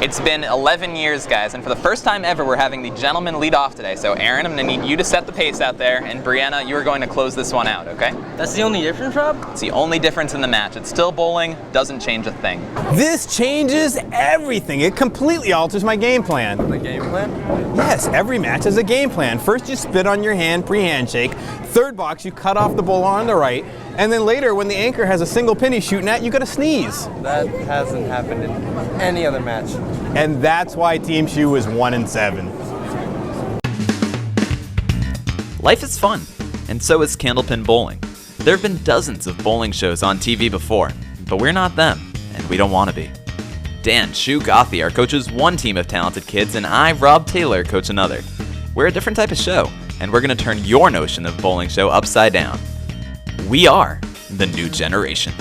It's been 11 years, guys, and for the first time ever, we're having the gentleman lead off today. So, Aaron, I'm going to need you to set the pace out there, and Bryenna, you are going to close this one out, okay? That's the only difference, Rob? It's the only difference in the match. It's still bowling, doesn't change a thing. This changes everything. It completely alters my game plan. The game plan? Yes, every match has a game plan. First, you spit on your hand pre-handshake. Third box, you cut off the bowler on the right. And then later, when the anchor has a single pin he's shooting at, you gotta sneeze. That hasn't happened in any other match. And that's why Team Shoe is 1-7. Life is fun, and so is Candlepin bowling. There have been dozens of bowling shows on TV before, but we're not them, and we don't want to be. Dan Shoe Gothier coaches one team of talented kids, and I, Rob Taylor, coach another. We're a different type of show, and we're going to turn your notion of bowling show upside down. We are the new generation.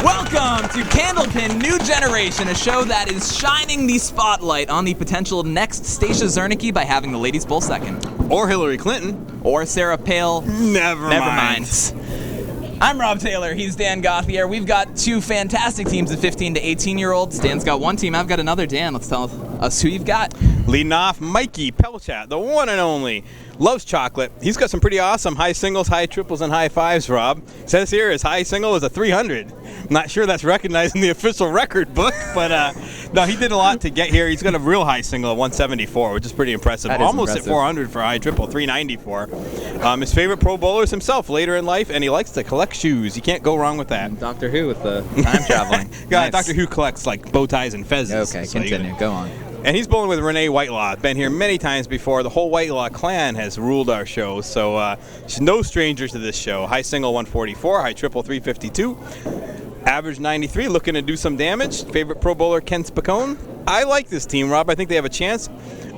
Welcome to Candlepin New Generation, a show that is shining the spotlight on the potential of next Stacia Zernicke by having the ladies bowl second. Or Hillary Clinton. Or Sarah Palin. Never mind. I'm Rob Taylor, he's Dan Gothier. We've got two fantastic teams of 15 to 18-year-olds. Dan's got one team, I've got another. Dan, let's tell us who you've got. Leading off, Mikey Pelchat, the one and only. Loves chocolate. He's got some pretty awesome high singles, high triples, and high fives, Rob. Says here his high single is a 300. I'm not sure that's recognized in the official record book, but no, he did a lot to get here. He's got a real high single of 174, which is pretty impressive. That is almost impressive. At 400 for high triple, 394. His favorite pro bowler is himself later in life, and he likes to collect shoes. You can't go wrong with that. Doctor Who with the time traveling. Yeah, Nice. Doctor Who collects like bow ties and fezzes. Okay, So you continue, go on. And he's bowling with Renee Whitelaw. Been here many times before. The whole Whitelaw clan has ruled our show, so she's no stranger to this show. High single 144, high triple 352, average 93, looking to do some damage. Favorite pro bowler Ken Spicone. I like this team, Rob. I think they have a chance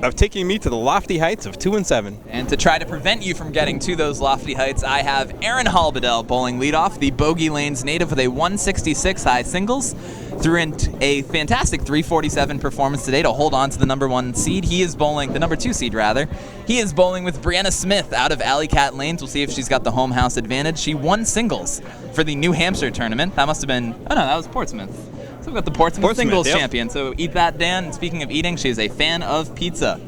of taking me to the lofty heights of 2-7. And to try to prevent you from getting to those lofty heights, I have Aaron Halbedel bowling leadoff, the Bogey Lanes native with a 166 high singles. Threw in a fantastic 347 performance today to hold on to the number 1 seed. He is bowling, the number 2 seed rather. He is bowling with Bryenna Smith out of Alley Cat Lanes. We'll see if she's got the home house advantage. She won singles for the New Hampshire tournament. That must have been, oh no, that was Portsmouth. So we've got the Portsmouth singles champion. So eat that, Dan. And speaking of eating, she's a fan of pizza.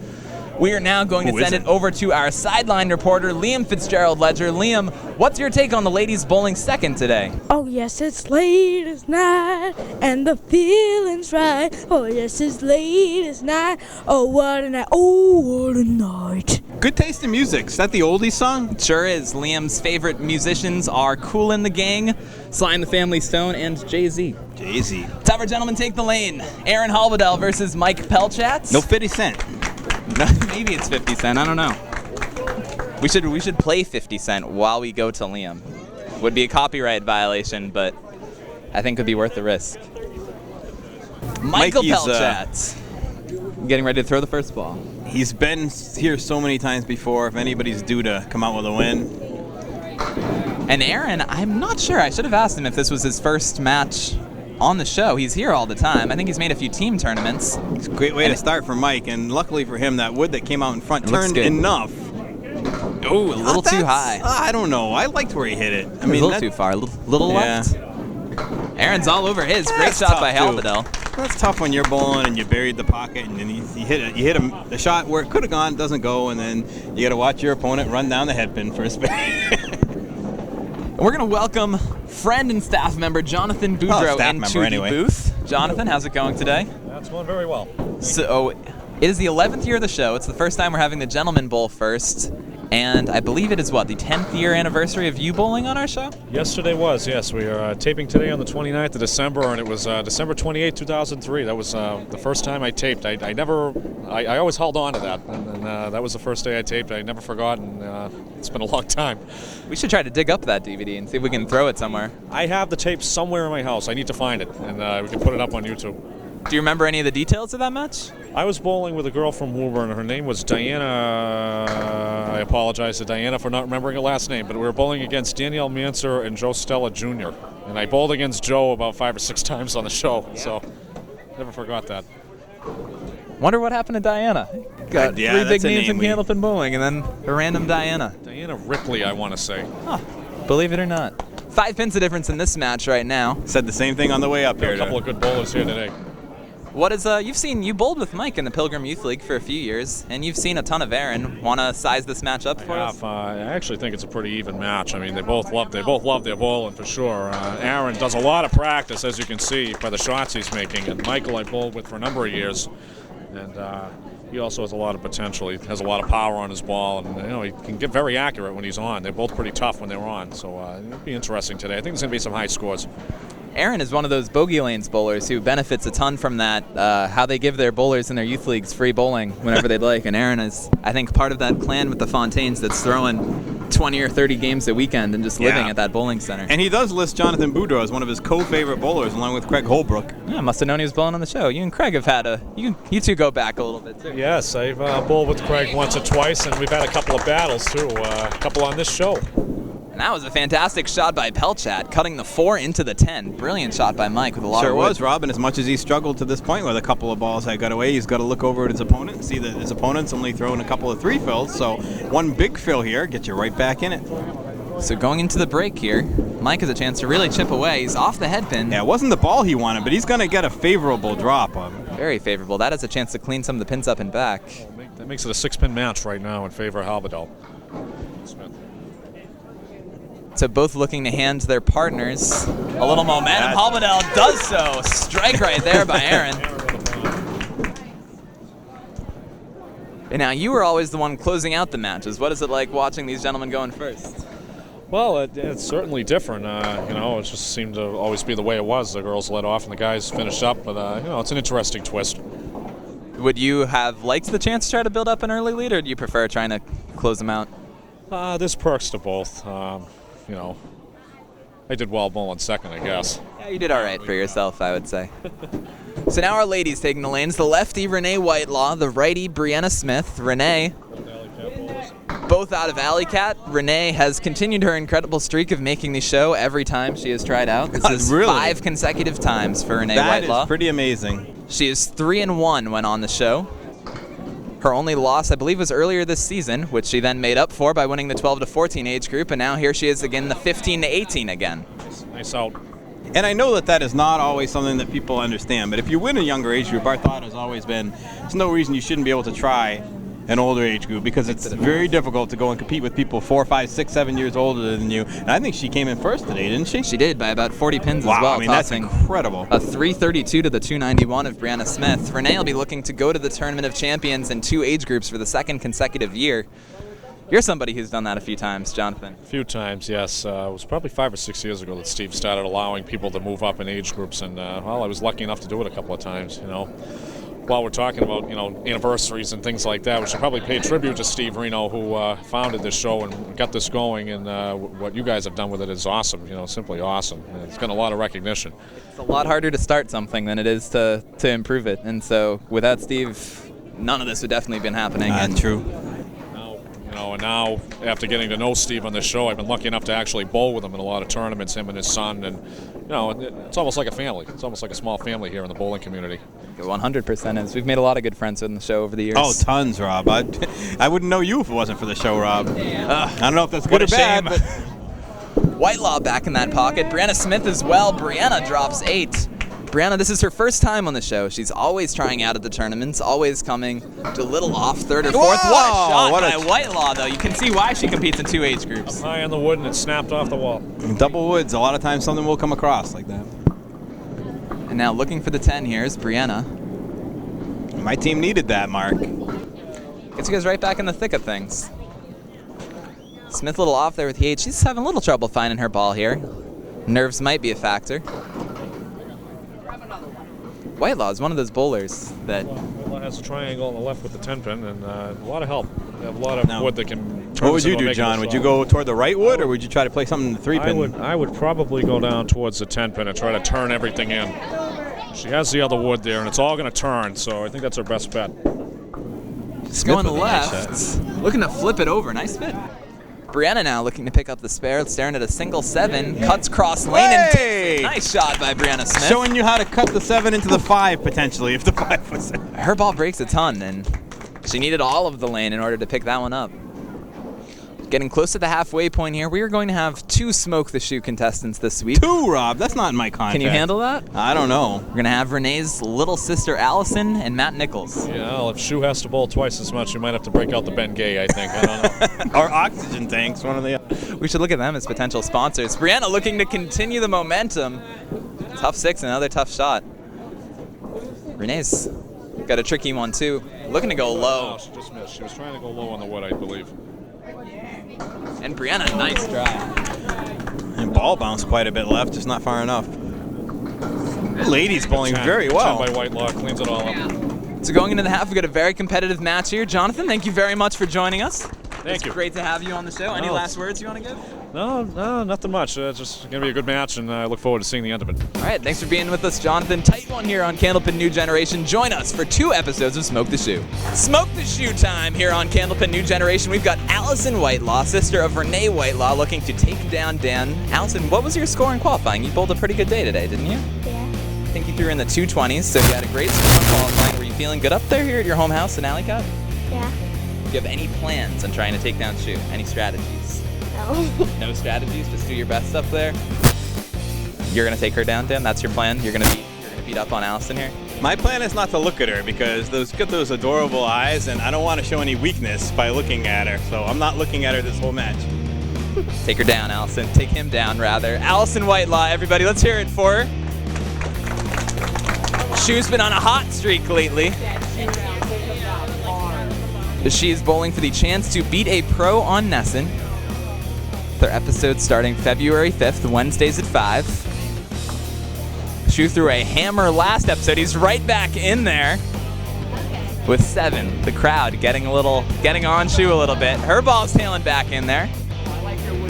We are now going to send it over to our sideline reporter, Liam Fitzgerald-Ledger. Liam, what's your take on the ladies bowling second today? Oh yes, it's late as night, and the feeling's right. Oh yes, it's late as night. Oh what a night, oh what a night. Good taste in music. Is that the oldies song? It sure is. Liam's favorite musicians are Kool and the Gang, Sly and the Family Stone, and Jay-Z. Jay-Z. Let's have our gentlemen take the lane. Aaron Halbedel versus Mike Pelchat. No 50 Cent. Maybe it's 50 Cent, I don't know. We should play 50 Cent while we go to Liam. Would be a copyright violation, but I think could be worth the risk. Michael Pelchat. Getting ready to throw the first ball. He's been here so many times before. If anybody's due to come out with a win. And Aaron, I'm not sure. I should have asked him if this was his first match on the show. He's here all the time. I think he's made a few team tournaments. It's a great way to start for Mike, and luckily for him, that wood that came out in front turned enough. Oh, a little too high. I don't know. I liked where he hit it. I a mean, little too far. A little left. Aaron's all over his. Great That's shot tough, by too. Halbedel. That's tough when you're bowling and you buried the pocket, and then you hit a shot where it could have gone, doesn't go, and then you got to watch your opponent run down the headpin for a spin. We're going to welcome friend and staff member Jonathan Boudreau into the booth. Jonathan, how's it going today? That's going very well. So, it is the 11th year of the show. It's the first time we're having the Gentleman Bowl first. And I believe it is, what, the 10th year anniversary of you bowling on our show? Yesterday was, yes. We are taping today on the 29th of December, and it was December 28, 2003. That was the first time I taped. I always held on to that, and that was the first day I taped. I never forgot, and it's been a long time. We should try to dig up that DVD and see if we can throw it somewhere. I have the tape somewhere in my house. I need to find it, and we can put it up on YouTube. Do you remember any of the details of that match? I was bowling with a girl from Woburn. Her name was Diana. I apologize to Diana for not remembering her last name, but we were bowling against Danielle Manser and Joe Stella Jr. And I bowled against Joe about 5 or 6 times on the show, so never forgot that. Wonder what happened to Diana. Got 3 big names in Candlepin bowling, and then a random Diana. Diana Ripley, I want to say. Huh. Believe it or not. 5 pins of difference in this match right now. Said the same thing on the way up There here. are a couple of good bowlers here today. What is you bowled with Mike in the Pilgrim Youth League for a few years, and you've seen a ton of Aaron. Want to size this match up for us? I actually think it's a pretty even match. I mean, they both love their bowling for sure. Aaron does a lot of practice, as you can see by the shots he's making, and Michael I bowled with for a number of years, and he also has a lot of potential. He has a lot of power on his ball, and he can get very accurate when he's on. They're both pretty tough when they're on, so it'll be interesting today. I think there's going to be some high scores. Aaron is one of those bogey lanes bowlers who benefits a ton from that, how they give their bowlers in their youth leagues free bowling whenever they'd like. And Aaron is, I think, part of that clan with the Fontaines that's throwing 20 or 30 games a weekend and just living at that bowling center. And he does list Jonathan Boudreau as one of his co-favorite bowlers, along with Craig Holbrook. Yeah, must have known he was bowling on the show. You and Craig have had you two go back a little bit, too. Yes, I've bowled with Craig once or twice, and we've had a couple of battles, too, a couple on this show. And that was a fantastic shot by Pelchat, cutting the 4 into the 10. Brilliant shot by Mike with a lot of wood. Sure was, Rob, and as much as he struggled to this point with a couple of balls that got away, he's got to look over at his opponent and see that his opponent's only throwing a couple of 3 fills, so one big fill here gets you right back in it. So going into the break here, Mike has a chance to really chip away. He's off the head pin. Yeah, it wasn't the ball he wanted, but he's going to get a favorable drop on him. Very favorable. That has a chance to clean some of the pins up and back. That makes it a 6-pin match right now in favor of Halbedel. Smith. So both looking to hand their partners a little momentum. Halbedel does so. Strike right there by Aaron. And now you were always the one closing out the matches. What is it like watching these gentlemen going first? Well, it's certainly different. It just seemed to always be the way it was. The girls led off and the guys finished up, but it's an interesting twist. Would you have liked the chance to try to build up an early lead, or do you prefer trying to close them out? There's perks to both. I did well bowling second, I guess. Yeah, you did all right for yourself, I would say. So now our ladies taking the lanes. The lefty, Renee Whitelaw. The righty, Bryenna Smith. Renee, both out of Alley Cat. Renee has continued her incredible streak of making the show every time she has tried out. This is really? 5 consecutive times for Renee That Whitelaw. is pretty amazing. She is 3-1 when on the show. Her only loss, I believe, was earlier this season, which she then made up for by winning the 12 to 14 age group, and now here she is again, the 15 to 18 again. Nice out. And I know that is not always something that people understand, but if you win a younger age group, our thought has always been there's no reason you shouldn't be able to try an older age group, because it's very difficult to go and compete with people 4, 5, 6, 7 years older than you. And I think she came in first today, didn't she? She did, by about 40 pins Wow, as well. I mean, that's tossing incredible. A 332 to the 291 of Bryenna Smith. Renee will be looking to go to the Tournament of Champions in 2 age groups for the 2nd consecutive year. You're somebody who's done that a few times, Jonathan. A few times, yes. It was probably 5 or 6 years ago that Steve started allowing people to move up in age groups, and I was lucky enough to do it a couple of times, While we're talking about, anniversaries and things like that, we should probably pay tribute to Steve Reno, who founded this show and got this going, and what you guys have done with it is awesome, simply awesome. And it's got a lot of recognition. It's a lot harder to start something than it is to improve it, and so without Steve, none of this would definitely have been happening. True. And now, after getting to know Steve on this show, I've been lucky enough to actually bowl with him in a lot of tournaments, him and his son, and it's almost like a family. It's almost like a small family here in the bowling community. 100% is. We've made a lot of good friends in the show over the years. Oh, tons, Rob. I wouldn't know you if it wasn't for the show, Rob. I don't know if that's good or bad, but Whitelaw back in that pocket. Bryenna Smith as well. Bryenna drops 8. Bryenna, this is her first time on the show. She's always trying out at the tournaments, always coming to a little off 3rd or 4th. What a shot by Whitelaw, though. You can see why she competes in 2 age groups. High on the wood, and it snapped off the wall. Double woods, a lot of times something will come across like that. And now looking for the 10 here is Bryenna. My team needed that, Mark. Gets you guys right back in the thick of things. Smith a little off there with the 8. She's having a little trouble finding her ball here. Nerves might be a factor. Whitelaw is one of those bowlers that... Whitelaw has a triangle on the left with the 10-pin, and a lot of help. They have a lot of wood that can turn. What would you do, John? Would you go toward the right wood, or would you try to play something in the 3-pin? I would probably go down towards the 10-pin and try to turn everything in. She has the other wood there, and it's all going to turn, so I think that's her best bet. Just going left, looking to flip it over. Nice fit. Bryenna now looking to pick up the spare, staring at a single 7, cuts cross lane, and nice shot by Bryenna Smith. Showing you how to cut the 7 into the 5, potentially, if the 5 was there. Her ball breaks a ton, and she needed all of the lane in order to pick that one up. Getting close to the halfway point here. We are going to have 2 Smoke the Shoe contestants this week. 2, Rob. That's not in my contract. Can you handle that? I don't know. We're going to have Renee's little sister Allison and Matt Nichols. Yeah, well, if Shoe has to bowl twice as much, you might have to break out the Ben Gay, I think. I don't know. Or oxygen tanks, one of the other. We should look at them as potential sponsors. Bryenna looking to continue the momentum. Tough 6, another tough shot. Renee's got a tricky one, too. Looking to go low. No, she just missed. She was trying to go low on the wood, I believe. And Bryenna, nice try. And ball bounced quite a bit left, just not far enough. Ladies bowling very well. 10 by Whitelaw, cleans it all up. So going into the half, we've got a very competitive match here. Jonathan, thank you very much for joining us. Thank you. It's great to have you on the show. Any Oh, last words you want to give? No, nothing much. It's just going to be a good match, and I look forward to seeing the end of it. All right, thanks for being with us, Jonathan. Tight one here on Candlepin New Generation. Join us for 2 episodes of Smoke the Shoe. Smoke the Shoe time here on Candlepin New Generation. We've got Allison Whitelaw, sister of Renee Whitelaw, looking to take down Dan. Allison, what was your score in qualifying? You bowled a pretty good day today, didn't you? Yeah. I think you threw in the 220s, so you had a great score in qualifying. Were you feeling good up there here at your home house in Alley Cup? Yeah. Do you have any plans on trying to take down Shoe? Any strategies? No. No strategies? Just do your best up there? You're going to take her down, Dan? That's your plan? You're going to beat up on Allison here? My plan is not to look at her because got those adorable eyes, and I don't want to show any weakness by looking at her. So I'm not looking at her this whole match. Take her down, Allison. Take him down, rather. Allison Whitelaw, everybody. Let's hear it for her. Shoe's been on a hot streak lately. She is bowling for the chance to beat a pro on Nesson. Their episode starting February 5th, Wednesdays at 5. Shoe threw a hammer last episode. He's right back in there with 7. The crowd getting on Shoe a little bit. Her ball's tailing back in there.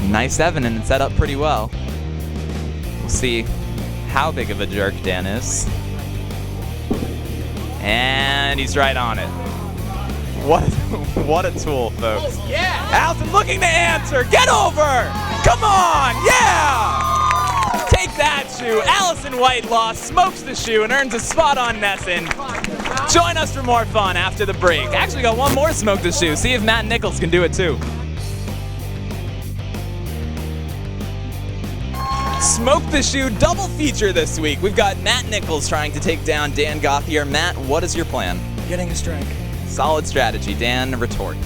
Nice 7, and it's set up pretty well. We'll see how big of a jerk Dan is. And he's right on it. What a tool, folks. Oh, yeah! Allison looking to answer. Get over! Come on! Yeah! Take that, Shoe. Allison Whitelaw smokes the Shoe and earns a spot on Nesson. Join us for more fun after the break. Actually got one more Smoke the Shoe. See if Matt Nichols can do it too. Smoke the Shoe double feature this week. We've got Matt Nichols trying to take down Dan Gauthier. Matt, what is your plan? Getting a strike. Solid strategy. Dan, retort.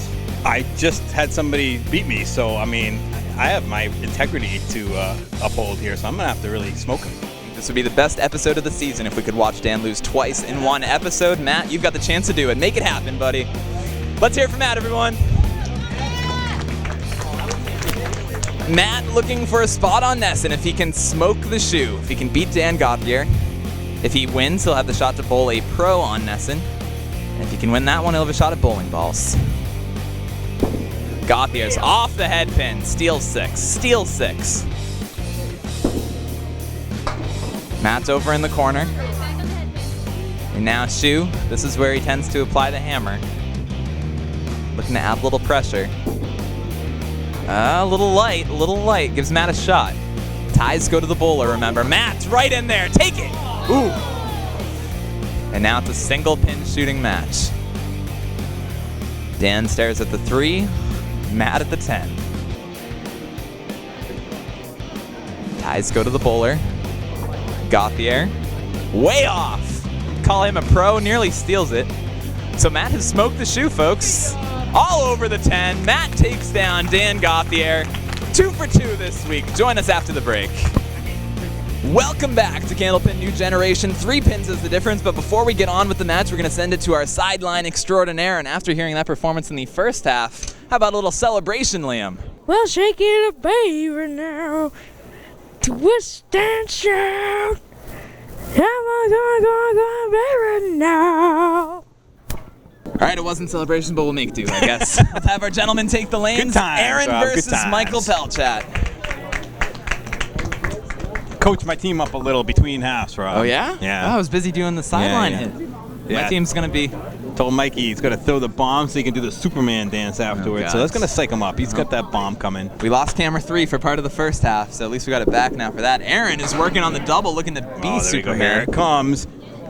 I just had somebody beat me, so I mean, I have my integrity to uphold here, so I'm gonna have to really smoke him. This would be the best episode of the season if we could watch Dan lose twice in one episode. Matt, you've got the chance to do it. Make it happen, buddy. Let's hear it from Matt, everyone. Matt looking for a spot on Nesson if he can smoke the Shoe, if he can beat Dan Gauthier. If he wins, he'll have the shot to bowl a pro on Nesson. And if he can win that one, he'll have a shot at bowling balls. Gauthier's off the head pin. Steal 6. Steal 6. Matt's over in the corner. And now Shoe, this is where he tends to apply the hammer. Looking to add a little pressure. A little light. Gives Matt a shot. Ties go to the bowler, remember. Matt's right in there. Take it. Ooh. And now it's a single pin shooting match. Dan stares at the 3. Matt at the 10. Ties go to the bowler. Gauthier. Way off. Call him a pro. Nearly steals it. So Matt has smoked the Shoe, folks. All over the 10. Matt takes down Dan Gauthier. 2 for 2 this week. Join us after the break. Welcome back to Candlepin New Generation. 3 pins is the difference, but before we get on with the match, we're going to send it to our sideline extraordinaire. And after hearing that performance in the first half, how about a little celebration, Liam? Well, shake it up, baby, now. Twist and shout. Come on, baby, now. All right, it wasn't celebration, but we'll make do, I guess. Let's have our gentlemen take the lanes. Good times, Aaron Rob, good versus times. Michael Pelchat. Coach my team up a little between halves, Rob. Oh, yeah? Yeah. Oh, I was busy doing the sideline yeah. hit. Yeah. My team's going to be... Told Mikey he's got to throw the bomb so he can do the Superman dance afterwards. So that's going to psych him up. He's got that bomb coming. We lost camera 3 for part of the first half, so at least we got it back now for that. Aaron is working on the double, looking to be There Superman. we go. Here it comes.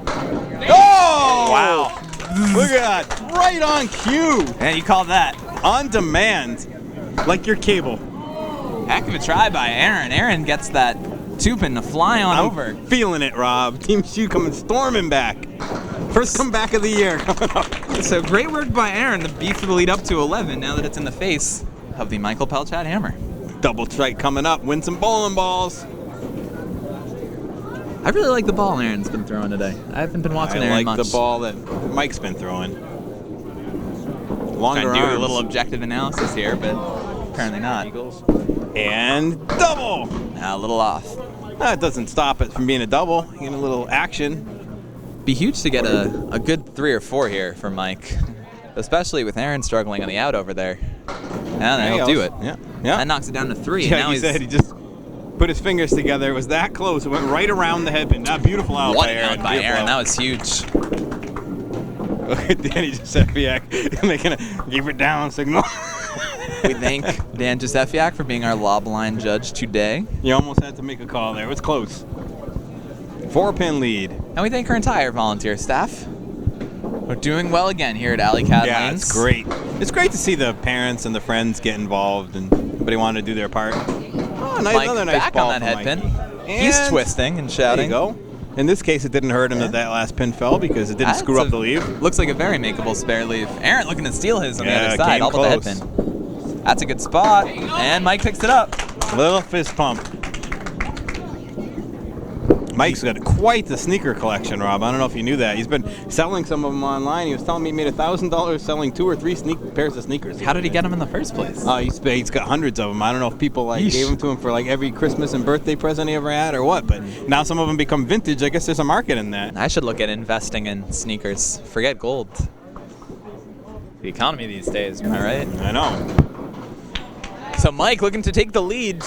Oh! Wow. Look at that. Right on cue. And you call that. On demand. Like your cable. Heck of a try by Aaron. Aaron gets that 2-pin to fly on over. Feeling it, Rob. Team Shoe coming storming back. First comeback of the year coming up. So great work by Aaron to beef the lead up to 11 now that it's in the face of the Michael Pelchat hammer. Double strike coming up. Win some bowling balls. I really like the ball Aaron's been throwing today. I haven't been watching Aaron I like much. the ball that Mike's been throwing. Longer Trying to do a arms. little objective analysis here, but apparently not. And double. A little off. That doesn't stop it from being a double. You get a little action. Be huge to get a good 3 or 4 here for Mike, especially with Aaron struggling on the out over there. And that'll do it. Yeah. That knocks it down to 3. Yeah, and now he said he just put his fingers together. It was that close. It went right around the headpin. That beautiful out What by an Aaron. out by Beautiful Aaron. out. That was huge. Look at Danny Giusepiak making a keep it down signal. We thank Dan Giusepiak for being our lob line judge today. You almost had to make a call there. It was close. 4-pin lead. And we thank our entire volunteer staff. We're doing well again here at Alley Cat Yeah, Lanes. it's great. It's great to see the parents and the friends get involved and everybody wanted to do their part. Oh, nice, Mike another nice back ball on that from head Mike. pin. He's And twisting and There shouting. you go. In this case, it didn't hurt him that that last pin fell because it didn't screw up the leave. Looks like a very makeable spare leave. Aaron looking to steal his on the Yeah, other side, came all but the head close. pin. That's a good spot, and Mike picks it up. Little fist pump. Mike's got quite the sneaker collection, Rob. I don't know if you knew that. He's been selling some of them online. He was telling me he made $1,000 selling 2 or 3 pairs of sneakers. How did he get them in the first place? He's got hundreds of them. I don't know if people Yeesh. gave them to him for every Christmas and birthday present he ever had or what, but now some of them become vintage. I guess there's a market in that. I should look at investing in sneakers. Forget gold. The economy these days, am I right? I know. So Mike looking to take the lead.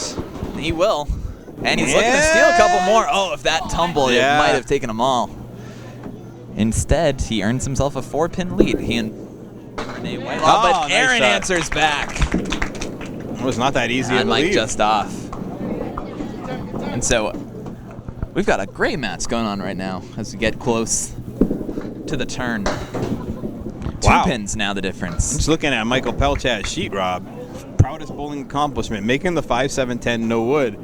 He will. And he's looking to steal a couple more. Oh, if that tumbled, it might have taken them all. Instead, he earns himself a 4-pin lead. He and Renee Whitelaw, but nice Aaron shot. answers back. It was not that easy to And Mike believe. just off. And so we've got a great match going on right now as we get close to the turn. 2 Wow. pins now the difference. Just looking at Michael Pelchat's sheet, Rob. Proudest bowling accomplishment, making the 5-7-10 no wood.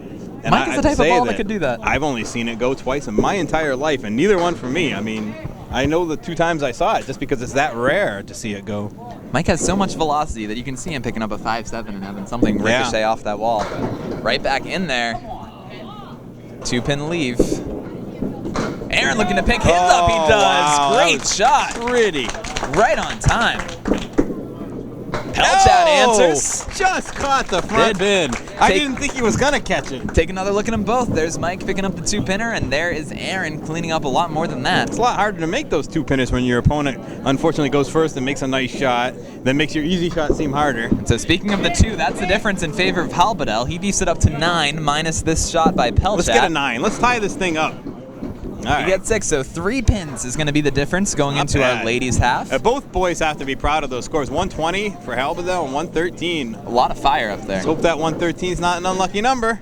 And Mike is the I'd type of say ball that could do that. I've only seen it go twice in my entire life, and neither one for me. I mean, I know the 2 times I saw it just because it's that rare to see it go. Mike has so much velocity that you can see him picking up a 5-7 and having something ricochet off that wall. Right back in there. 2-pin leave. Aaron looking to pick his up. He does. Wow, Great that was shot. Pretty. Right on time. Pelchat answers. Just caught the front pin. I Take- didn't think he was going to catch it. Take another look at them both. There's Mike picking up the 2-pinner, and there is Aaron cleaning up a lot more than that. It's a lot harder to make those 2-pinners when your opponent unfortunately goes first and makes a nice shot, then makes your easy shot seem harder. So speaking of the 2, that's the difference in favor of Halbedel. He beefs it up to 9 minus this shot by Pelchat. Let's get a 9. Let's tie this thing up. All We right. get 6, so 3 pins is going to be the difference going Not into bad. our ladies' half. Both boys have to be proud of those scores. 120 for Halbedel and 113. A lot of fire up there. Let's hope that 113 is not an unlucky number.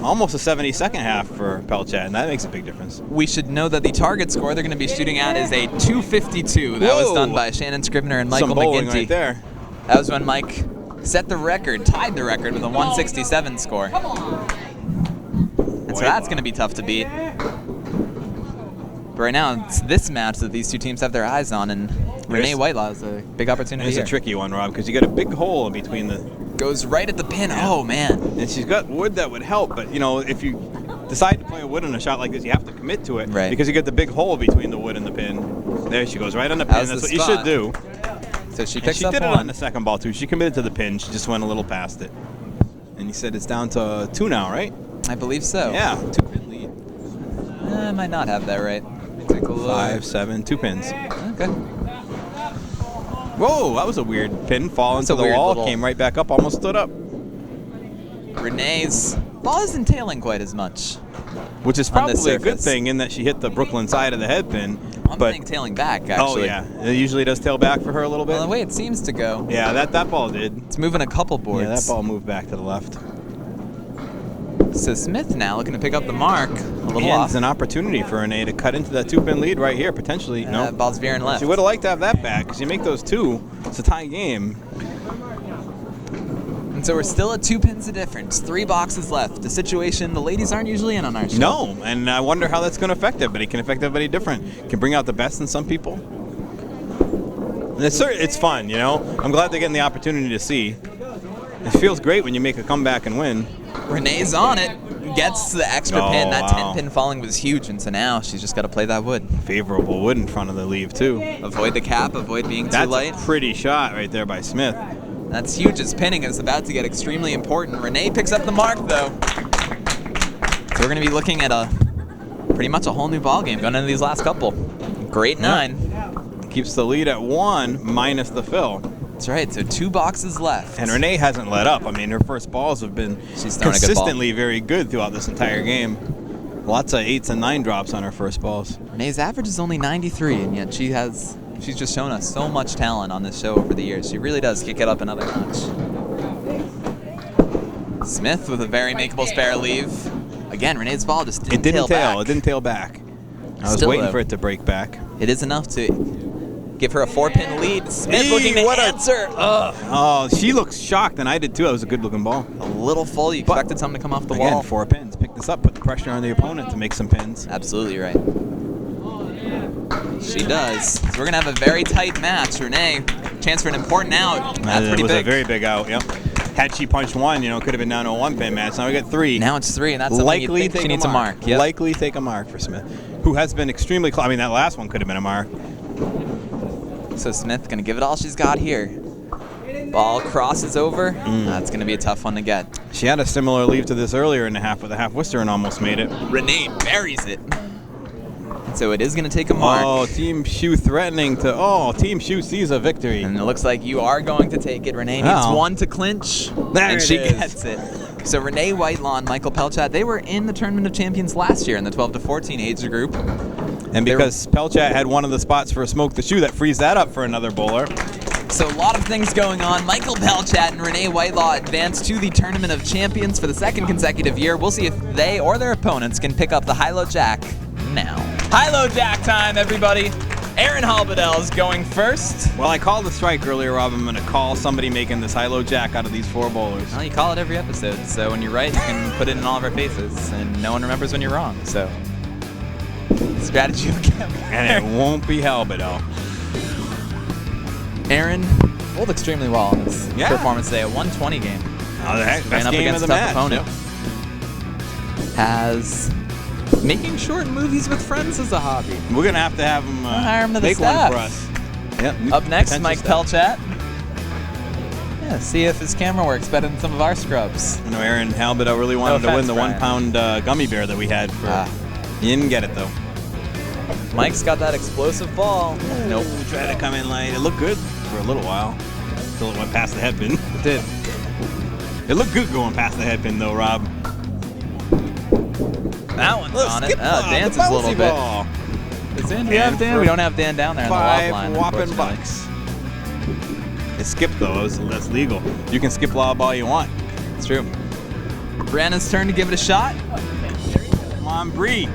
Almost a 72nd half for Pelchat, and that makes a big difference. We should know that the target score they're going to be shooting at is a 252. That was Whoa. done by Shannon Scribner and Michael Some bowling McGinty. right there. That was when Mike set the record, tied the record with a 167 score. And so that's going to be tough to beat. But right now, it's this match that these 2 teams have their eyes on, and Renee Whitelaw is a big opportunity It's here. a tricky one, Rob, because you got a big hole in between the... Goes right at the pin. Oh, man. And she's got wood that would help, but, if you decide to play a wood in a shot like this, you have to commit to it. Right. Because you get the big hole between the wood and the pin. There she goes, right on the pin. That was That's the what you spot. should do. So she And picks she up did it one. on the second ball, too. She committed to the pin. She just went a little past it. And you said it's down to 2 now, right? I believe so. Yeah, 2-pin lead. I might not have that right. Take a look. 5, 7, 2 pins. Okay. Whoa, that was a weird pin. Fall That's into a the weird wall, little- came right back up, almost stood up. Renee's ball isn't tailing quite as much. Which is On this probably a good surface. thing in that she hit the Brooklyn side of the head pin. I'm but saying tailing back, oh actually. yeah, it usually does tail back for her a little bit. Well, the way it seems to go, Yeah, that ball did. it's moving a couple boards. Yeah, that ball moved back to the left. So Smith now looking to pick up the mark. A little And off. it's an opportunity for Renee to cut into that 2-pin lead right here, potentially. No, Ball's veering left. she would have liked to have that back because you make those 2, it's a tie game. And So we're still at 2 pins of difference. 3 boxes left. A situation the ladies aren't usually in on our show. No, and I wonder how that's going to affect everybody. It can affect everybody different. It can bring out the best in some people. And it's fun, you know. I'm glad they're getting the opportunity to see. It feels great when you make a comeback and win. Renee's on it. Gets the extra pin. That wow. 10 pin falling was huge, and so now she's just got to play that wood. Favorable wood in front of the leave, too. Avoid the cap, avoid being too light. That's a pretty shot right there by Smith. That's huge as pinning is about to get extremely important. Renee picks up the mark, though. So we're going to be looking at pretty much a whole new ball game going into these last couple. Great 9. Keeps the lead at 1 minus the fill. That's right, so 2 boxes left. And Renee hasn't let up. I mean, her first balls have been consistently very good throughout this entire game. Lots of 8s and 9 drops on her first balls. Renee's average is only 93, and yet she's just shown us so much talent on this show over the years. She really does kick it up another notch. Smith with a very makeable spare leave. Again, Renee's ball just didn't tail back. It didn't tail back. I was waiting for it to break back. It is enough to give her a 4-pin lead. Smith looking to answer. Oh, she looks shocked, and I did too. That was a good-looking ball. A little full. You expected something to come off the wall. Again, 4 pins. Pick this up. Put the pressure on the opponent to make some pins. Absolutely right. She does. So we're going to have a very tight match. Renee, chance for an important out. That's pretty big. It was a very big out, yep. Had she punched 1, you know, it could have been down to a 1-pin match. Now we got 3. Now it's 3, and that's something you think she needs a mark. Yep. Likely take a mark for Smith, who has been extremely close. I mean, that last one could have been a mark. So Smith going to give it all she's got here. Ball crosses over. That's going to be a tough one to get. She had a similar leave to this earlier in the half with a half Worcester and almost made it. Renee buries it. So it is going to take a mark. Oh, Team Shu threatening to... Oh, Team Shu sees a victory. And it looks like you are going to take it. Renee needs 1 to clinch. And she gets it. So Renee, Whitelaw, and Michael Pelchat, they were in the Tournament of Champions last year in the 12 to 14 age group. And because Pelchat had one of the spots for a Smoke the Shoe, that frees that up for another bowler. So a lot of things going on. Michael Pelchat and Renee Whitelaw advance to the Tournament of Champions for the 2nd consecutive year. We'll see if they or their opponents can pick up the Hilo Jack now. Hilo Jack time, everybody. Aaron Halbedel is going first. Well, I called the strike earlier, Rob. I'm going to call somebody making this Hilo Jack out of these 4 bowlers. Well, you call it every episode, so when you're right, you can put it in all of our faces, and no one remembers when you're wrong, so... Strategy again. And it won't be Halbedel. Aaron bowled extremely well in this performance today. A 120 game. Oh, best ran up game against of the a tough match. opponent. Has making short movies with friends as a hobby. We're going to have him, hire him to the make staff. one for us. Yep. Up next, Mike Pelchat. Yeah, see if his camera works better than some of our scrubs. You know, Aaron Halbedel really wanted to win the Brian. 1-pound gummy bear that we had. He didn't get it, though. Mike's got that explosive ball. Nope. Tried to come in light. It looked good for a little while. Until it went past the head pin. It did. It looked good going past the head pin, though, Rob. That one's on it. Dances a little bit. Ball. Is Dan? We don't have Dan down there in the lob line. 5 whopping bucks. It skipped, though. That's legal. You can skip lob all you want. It's true. Bryenna's turn to give it a shot. Come on, Bree.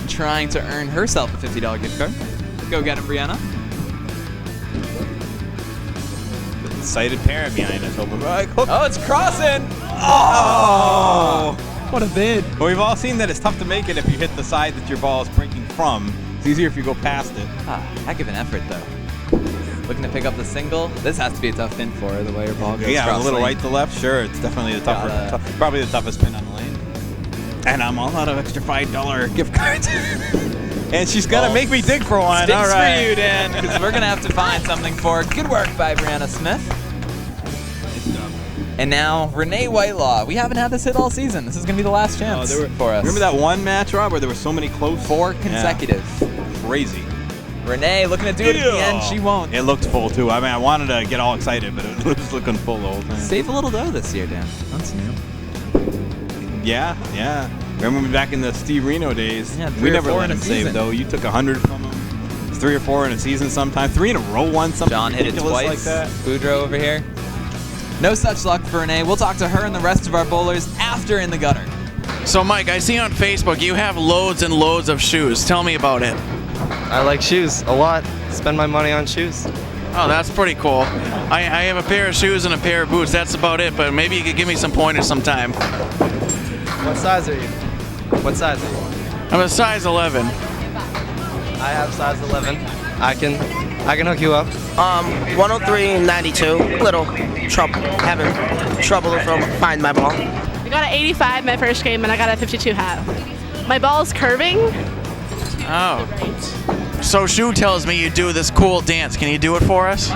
Trying to earn herself a $50 gift card. Go get it, Bryenna. The excited parent behind us. Oh, it's crossing! Oh! What a bid. Well, we've all seen that it's tough to make it if you hit the side that your ball is breaking from. It's easier if you go past it. Heck of an effort, though. Looking to pick up the single. This has to be a tough pin for her, the way her ball goes. Yeah, a little right to left. Sure, it's definitely the probably the toughest pin on the lane. And I'm all out of extra $5 gift cards. And she's gonna make me dig for one. Sticks all right. for you, Dan, because we're gonna have to find something for her. Good work by Bryenna Smith. And now Renee Whitelaw. We haven't had this hit all season. This is gonna be the last chance for us. Remember that one match, Rob, where there were so many close? 4 consecutive. Yeah. Crazy. Renee looking to do it at the end. She won't. It looked full too. I mean, I wanted to get all excited, but it was looking full the whole time. Save a little dough this year, Dan. That's new. Yeah. Remember back in the Steve Reno days? Yeah, we never 4 let in a him save season. though. You took 100 from him. 3 or 4 in a season sometime. 3 in a row one. Something John hit it ridiculous twice. like that. Boudreaux over here. No such luck for Renee. We'll talk to her and the rest of our bowlers after In the Gutter. So, Mike, I see on Facebook you have loads and loads of shoes. Tell me about it. I like shoes a lot. Spend my money on shoes. Oh, that's pretty cool. I have a pair of shoes and a pair of boots. That's about it, but maybe you could give me some pointers sometime. What size are you? What size are you? I'm a size 11. I have size 11. I can hook you up. 103.92. Little trouble, having trouble from finding my ball. I got an 85 my first game, and I got a 52 half. My ball is curving. Oh. So Shu tells me you do this cool dance. Can you do it for us?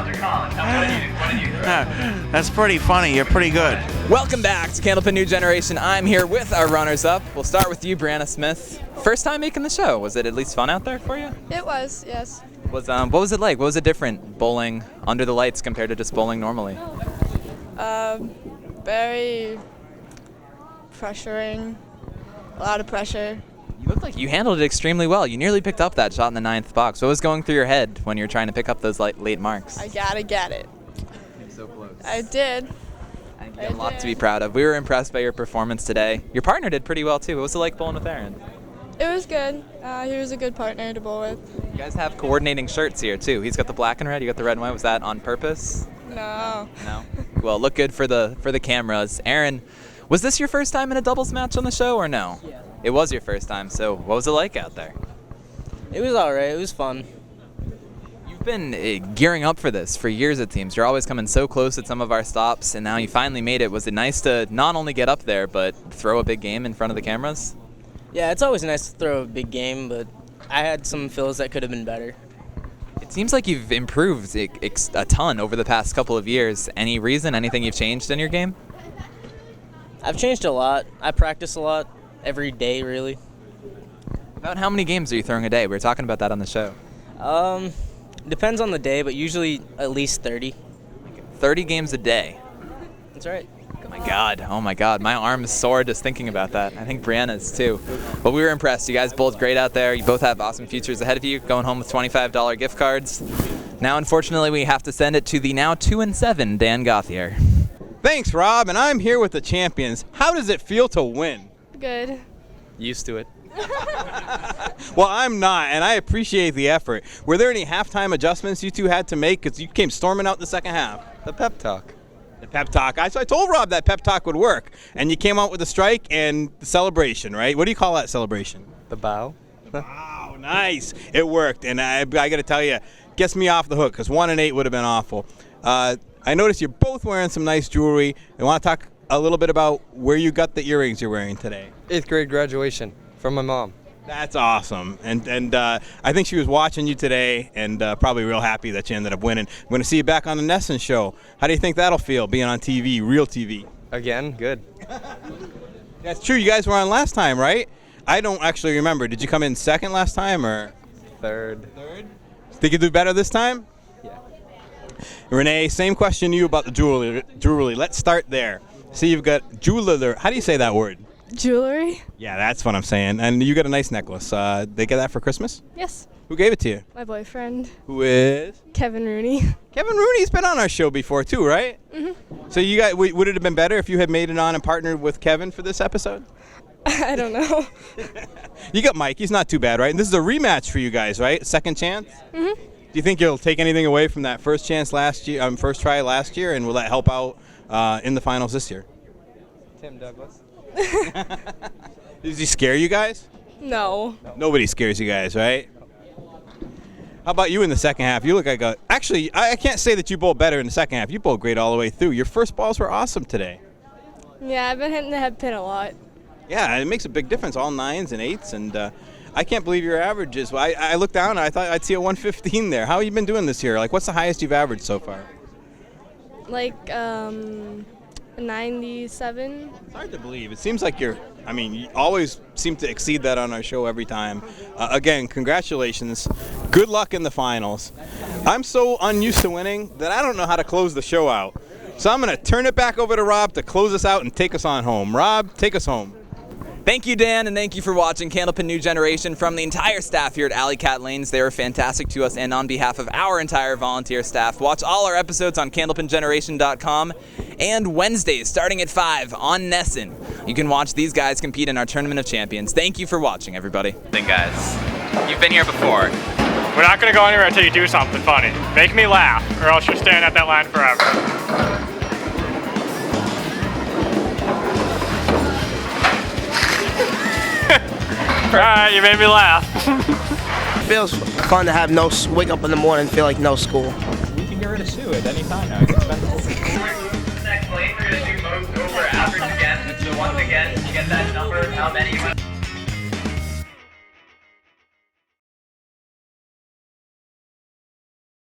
That's pretty funny. You're pretty good. Welcome back to Candlepin New Generation. I'm here with our runners-up. We'll start with you, Bryenna Smith. First time making the show. Was it at least fun out there for you? It was, yes. What was it like? What was it different bowling under the lights compared to just bowling normally? Very pressuring. A lot of pressure. You looked like you handled it extremely well. You nearly picked up that shot in the 9th box. What was going through your head when you were trying to pick up those late marks? I gotta get it. You're so close. I did. I think you have a lot to be proud of. We were impressed by your performance today. Your partner did pretty well too. What was it like bowling with Aaron? It was good. He was a good partner to bowl with. You guys have coordinating shirts here too. He's got the black and red. You got the red and white. Was that on purpose? No. No. Well, look good for the cameras. Aaron, was this your first time in a doubles match on the show or no? Yeah. It was your first time. So what was it like out there? It was alright. It was fun. You've been gearing up for this for years, it seems. You're always coming so close at some of our stops, and now you finally made it. Was it nice to not only get up there, but throw a big game in front of the cameras? Yeah, it's always nice to throw a big game, but I had some fills that could have been better. It seems like you've improved a ton over the past couple of years. Any reason, anything you've changed in your game? I've changed a lot. I practice a lot every day, really. About how many games are you throwing a day? We were talking about that on the show. Depends on the day, but usually at least 30. 30 games a day. That's right. Oh my God, my arm is sore just thinking about that. I think Bryenna's too. But we were impressed. You guys both great out there. You both have awesome futures ahead of you, going home with $25 gift cards. Now, unfortunately, we have to send it to the now 2-7 Dan Gauthier. Thanks, Rob, and I'm here with the champions. How does it feel to win? Good. Used to it. Well, I'm not, and I appreciate the effort. Were there any halftime adjustments you two had to make? Because you came storming out in the second half. The pep talk. The pep talk. I told Rob that pep talk would work, and you came out with a strike and the celebration, right? What do you call that celebration? The bow. Wow, nice. It worked, and I got to tell you, gets me off the hook, because 1-8 would have been awful. I noticed you're both wearing some nice jewelry. I want to talk a little bit about where you got the earrings you're wearing today. 8th grade graduation from my mom. That's awesome, and I think she was watching you today and probably real happy that you ended up winning. I'm going to see you back on the Nesson show. How do you think that'll feel, being on TV, real TV? Again, good. That's true. You guys were on last time, right? I don't actually remember. Did you come in second last time or Third? Think you do better this time? Yeah. Renee, same question to you about the jewelry. Let's start there. See, you've got jeweler. How do you say that word? Jewelry? Yeah, that's what I'm saying. And you got a nice necklace. They get that for Christmas? Yes. Who gave it to you? My boyfriend, Who is? Kevin Rooney. Kevin Rooney's been on our show before too, right? Mm-hmm. So you guys, would it have been better if you had made it on and partnered with Kevin for this episode? I don't know. You got Mike. He's not too bad, right? And this is a rematch for you guys, right? Second chance? Mm-hmm. Do you think you'll take anything away from that first chance last year, first try last year, and will that help out in the finals this year? Tim Douglas. Does he scare you guys? No. Nobody scares you guys, right? How about you in the second half? You look like a... Actually, I can't say that you bowled better in the second half. You bowled great all the way through. Your first balls were awesome today. Yeah, I've been hitting the head pin a lot. Yeah, it makes a big difference, all 9s and 8s, and I can't believe your averages. I looked down and I thought I'd see a 115 there. How have you been doing this year? Like, what's the highest you've averaged so far? Like, 97. It's hard to believe. It seems like you always seem to exceed that on our show every time. Again, congratulations. Good luck in the finals. I'm so unused to winning that I don't know how to close the show out. So I'm going to turn it back over to Rob to close us out and take us on home. Rob, take us home. Thank you, Dan, and thank you for watching Candlepin New Generation. From the entire staff here at Alley Cat Lanes, they were fantastic to us, and on behalf of our entire volunteer staff, watch all our episodes on candlepingeneration.com, and Wednesdays, starting at 5 on Nesson. You can watch these guys compete in our Tournament of Champions. Thank you for watching, everybody. Guys, you've been here before. We're not going to go anywhere until you do something funny. Make me laugh, or else you're staring at that line forever. Alright, you made me laugh. Feels fun to have wake up in the morning and feel like no school. We can get rid of Sue at any time now. He's expendable.